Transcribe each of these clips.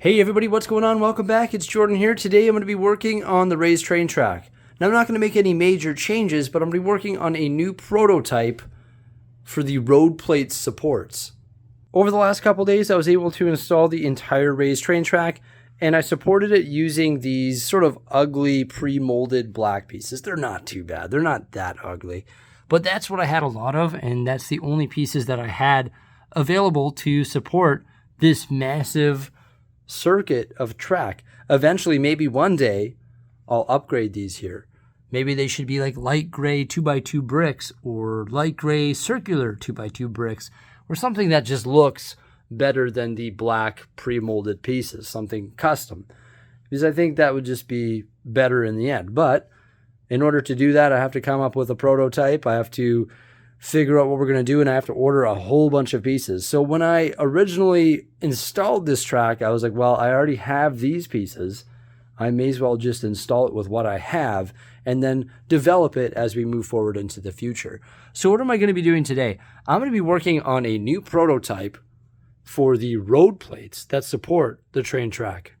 Hey everybody, what's going on? Welcome back. It's Jordan here. Today I'm going to be working on the raised train track. Now I'm not going to make any major changes, but I'm going to be working on a new prototype for the road plate supports. Over the last couple days, I was able to install the entire raised train track, and I supported it using these sort of ugly pre-molded black pieces. They're not too bad. They're not that ugly, but that's what I had a lot of, and that's the only pieces that I had available to support this massive circuit of track. Eventually, maybe one day, I'll upgrade these here. Maybe they should be like light gray 2x2 bricks or light gray circular 2x2 bricks or something that just looks better than the black pre-molded pieces, something custom. Because I think that would just be better in the end. But in order to do that, I have to come up with a prototype. I have to figure out what we're going to do, and I have to order a whole bunch of pieces. So when I originally installed this track, I was like, well, I already have these pieces. I may as well just install it with what I have and then develop it as we move forward into the future. So what am I going to be doing today? I'm going to be working on a new prototype for the road plates that support the train track.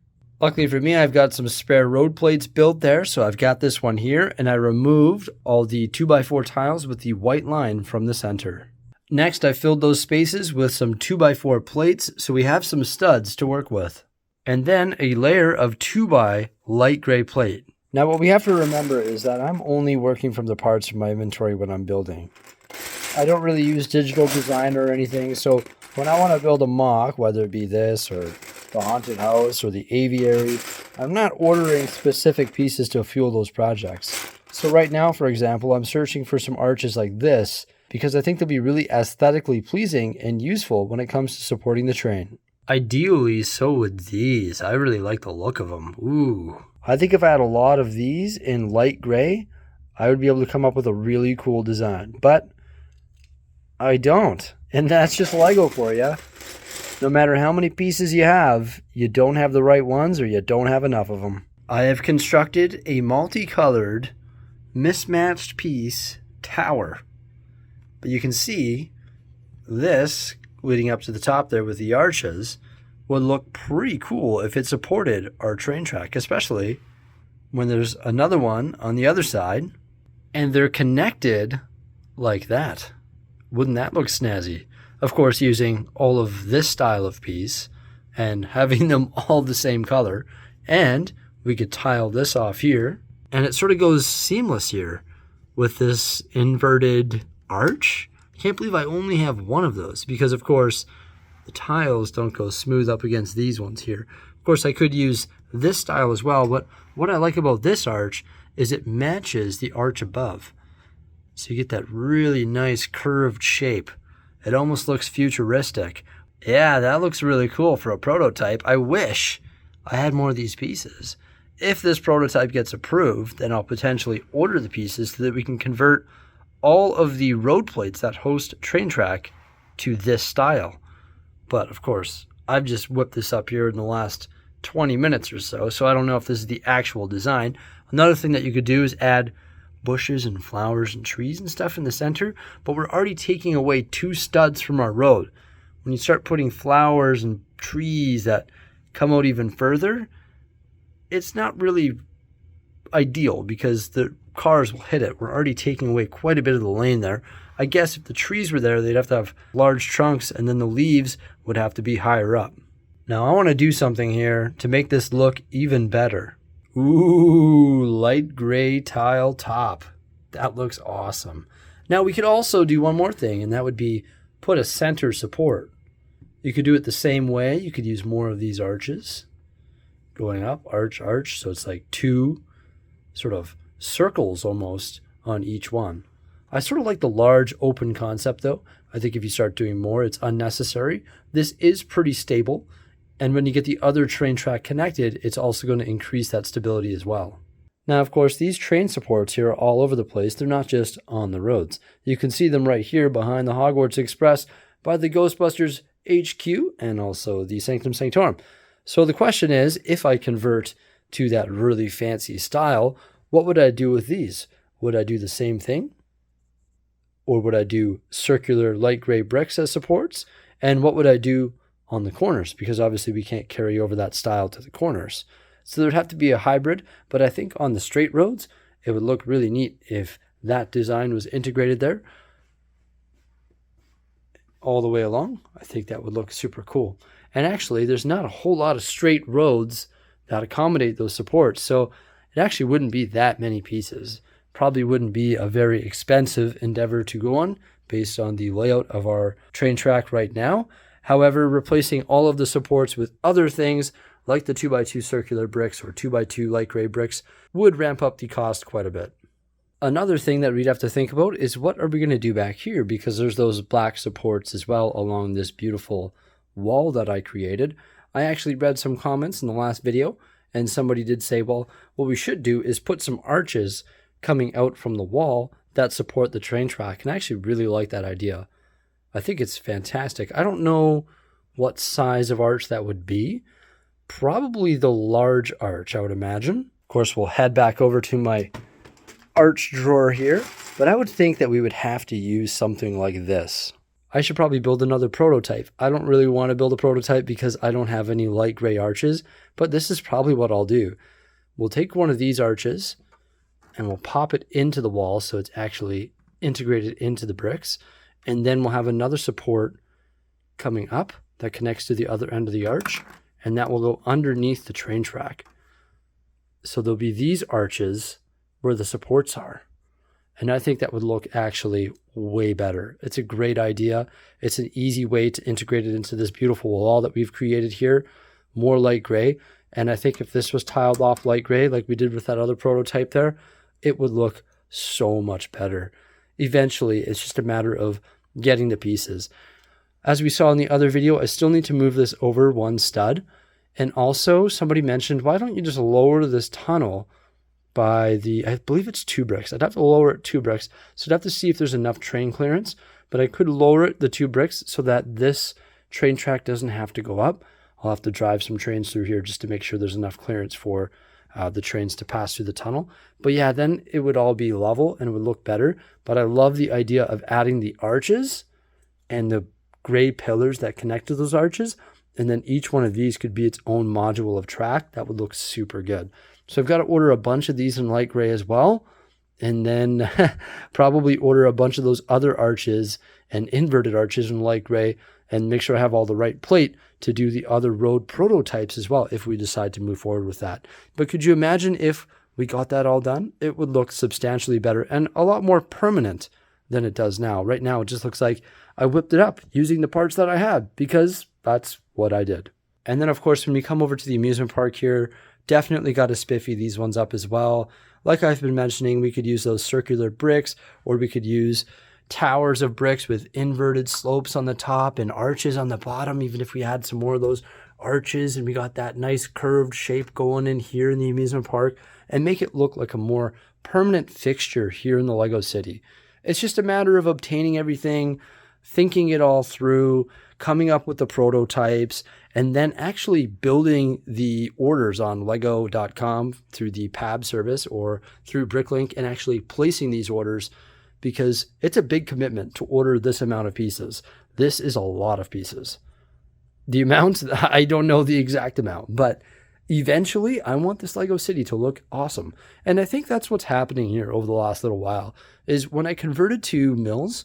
Luckily for me, I've got some spare road plates built there, so I've got this one here, and I removed all the 2x4 tiles with the white line from the center. Next, I filled those spaces with some 2x4 plates, so we have some studs to work with. And then a layer of 2x light gray plate. Now, what we have to remember is that I'm only working from the parts from my inventory when I'm building. I don't really use digital design or anything, so when I want to build a mock, whether it be this or the haunted house or the aviary, I'm not ordering specific pieces to fuel those projects. So right now, for example, I'm searching for some arches like this because I think they'll be really aesthetically pleasing and useful when it comes to supporting the train. Ideally, so would these. I really like the look of them. Ooh. I think if I had a lot of these in light gray, I would be able to come up with a really cool design. But I don't. And that's just Lego for you. No matter how many pieces you don't have the right ones or you don't have enough of them. I have constructed a multicolored, mismatched piece tower. But you can see this leading up to the top there with the arches would look pretty cool if it supported our train track, especially when there's another one on the other side and they're connected like that. Wouldn't that look snazzy? Of course, using all of this style of piece and having them all the same color. And we could tile this off here. And it sort of goes seamless here with this inverted arch. I can't believe I only have one of those because, of course, the tiles don't go smooth up against these ones here. Of course, I could use this style as well. But what I like about this arch is it matches the arch above. So you get that really nice curved shape. It almost looks futuristic. Yeah, that looks really cool for a prototype. I wish I had more of these pieces. If this prototype gets approved, then I'll potentially order the pieces so that we can convert all of the road plates that host train track to this style. But of course, I've just whipped this up here in the last 20 minutes or so I don't know if this is the actual design. Another thing that you could do is add bushes and flowers and trees and stuff in the center, but we're already taking away 2 studs from our road. When you start putting flowers and trees that come out even further, it's not really ideal because the cars will hit it. We're already taking away quite a bit of the lane there. I guess if the trees were there, they'd have to have large trunks and then the leaves would have to be higher up. Now I want to do something here to make this look even better. Ooh, light gray tile top. That looks awesome. Now we could also do one more thing, and that would be put a center support. You could do it the same way. You could use more of these arches going up, arch, arch. So it's like 2 sort of circles almost on each one. I sort of like the large open concept though. I think if you start doing more, it's unnecessary. This is pretty stable. And when you get the other train track connected, it's also going to increase that stability as well. Now, of course, these train supports here are all over the place. They're not just on the roads. You can see them right here behind the Hogwarts Express by the Ghostbusters HQ and also the Sanctum Sanctorum. So the question is, if I convert to that really fancy style, what would I do with these? Would I do the same thing? Or would I do circular light gray bricks as supports? And what would I do on the corners, because obviously we can't carry over that style to the corners. So there'd have to be a hybrid, but I think on the straight roads, it would look really neat if that design was integrated there all the way along. I think that would look super cool. And actually, there's not a whole lot of straight roads that accommodate those supports, so it actually wouldn't be that many pieces. Probably wouldn't be a very expensive endeavor to go on based on the layout of our train track right now. However, replacing all of the supports with other things like the 2x2 circular bricks or 2x2 light gray bricks would ramp up the cost quite a bit. Another thing that we'd have to think about is what are we going to do back here, because there's those black supports as well along this beautiful wall that I created. I actually read some comments in the last video, and somebody did say, well, what we should do is put some arches coming out from the wall that support the train track. And I actually really like that idea. I think it's fantastic. I don't know what size of arch that would be. Probably the large arch, I would imagine. Of course, we'll head back over to my arch drawer here, but I would think that we would have to use something like this. I should probably build another prototype. I don't really want to build a prototype because I don't have any light gray arches, but this is probably what I'll do. We'll take one of these arches and we'll pop it into the wall so it's actually integrated into the bricks, and then we'll have another support coming up that connects to the other end of the arch, and that will go underneath the train track. So there'll be these arches where the supports are. And I think that would look actually way better. It's a great idea. It's an easy way to integrate it into this beautiful wall that we've created here, more light gray. And I think if this was tiled off light gray like we did with that other prototype there, it would look so much better. Eventually, it's just a matter of getting the pieces. As we saw in the other video, I still need to move this over one stud. And also, somebody mentioned, why don't you just lower this tunnel by I believe it's 2 bricks. I'd have to lower it 2 bricks. So I'd have to see if there's enough train clearance, but I could lower it the 2 bricks so that this train track doesn't have to go up. I'll have to drive some trains through here just to make sure there's enough clearance for the trains to pass through the tunnel. But yeah, then it would all be level and it would look better. But I love the idea of adding the arches and the gray pillars that connect to those arches. And then each one of these could be its own module of track. That would look super good. So I've got to order a bunch of these in light gray as well. And then probably order a bunch of those other arches and inverted arches in light gray, and make sure I have all the right plate to do the other road prototypes as well if we decide to move forward with that. But could you imagine if we got that all done? It would look substantially better and a lot more permanent than it does now. Right now, it just looks like I whipped it up using the parts that I had because that's what I did. And then, of course, when we come over to the amusement park here, definitely got to spiffy these ones up as well. Like I've been mentioning, we could use those circular bricks, or we could use towers of bricks with inverted slopes on the top and arches on the bottom, even if we had some more of those arches and we got that nice curved shape going in here in the amusement park, and make it look like a more permanent fixture here in the Lego City. It's just a matter of obtaining everything, thinking it all through, coming up with the prototypes, and then actually building the orders on lego.com through the PAB service or through Bricklink, and actually placing these orders, because it's a big commitment to order this amount of pieces. This is a lot of pieces. The amount, I don't know the exact amount, but eventually I want this Lego City to look awesome. And I think that's what's happening here over the last little while, is when I converted to MILS,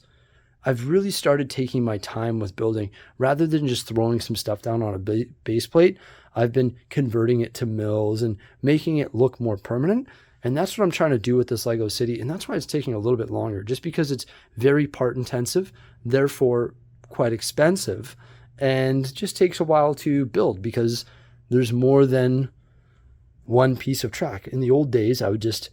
I've really started taking my time with building. Rather than just throwing some stuff down on a base plate, I've been converting it to MILS and making it look more permanent. And that's what I'm trying to do with this Lego City. And that's why it's taking a little bit longer, just because it's very part intensive, therefore quite expensive, and just takes a while to build because there's more than one piece of track. In the old days, I would just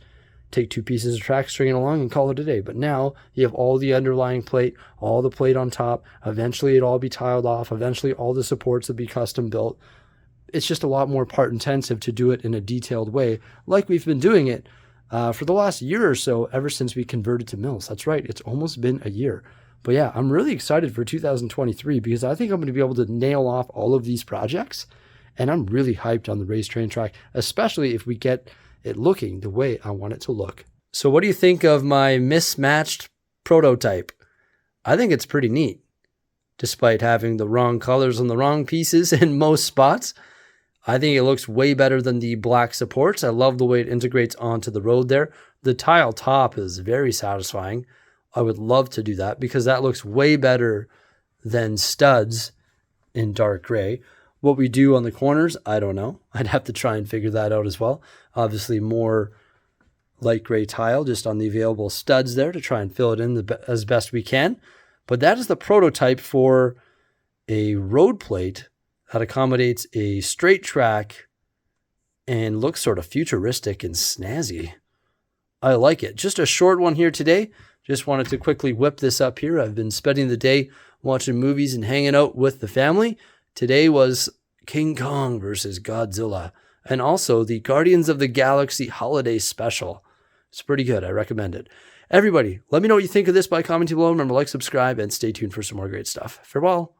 take 2 pieces of track, string it along, and call it a day. But now you have all the underlying plate, all the plate on top. Eventually it'll all be tiled off. Eventually all the supports will be custom built. It's just a lot more part intensive to do it in a detailed way, like we've been doing it for the last year or so, ever since we converted to MILS. That's right, it's almost been a year. But yeah, I'm really excited for 2023 because I think I'm going to be able to nail off all of these projects. And I'm really hyped on the race train track, especially if we get it looking the way I want it to look. So what do you think of my mismatched prototype? I think it's pretty neat. despite having the wrong colors on the wrong pieces in most spots. I think it looks way better than the black supports. I love the way it integrates onto the road there. The tile top is very satisfying. I would love to do that because that looks way better than studs in dark gray. What we do on the corners, I don't know. I'd have to try and figure that out as well. Obviously more light gray tile just on the available studs there to try and fill it in as best we can. But that is the prototype for a road plate that accommodates a straight track and looks sort of futuristic and snazzy. I like it. Just a short one here today. Just wanted to quickly whip this up here. I've been spending the day watching movies and hanging out with the family. Today was King Kong versus Godzilla, and also the Guardians of the Galaxy Holiday Special. It's pretty good. I recommend it. Everybody, let me know what you think of this by commenting below. Remember, like, subscribe, and stay tuned for some more great stuff. Farewell.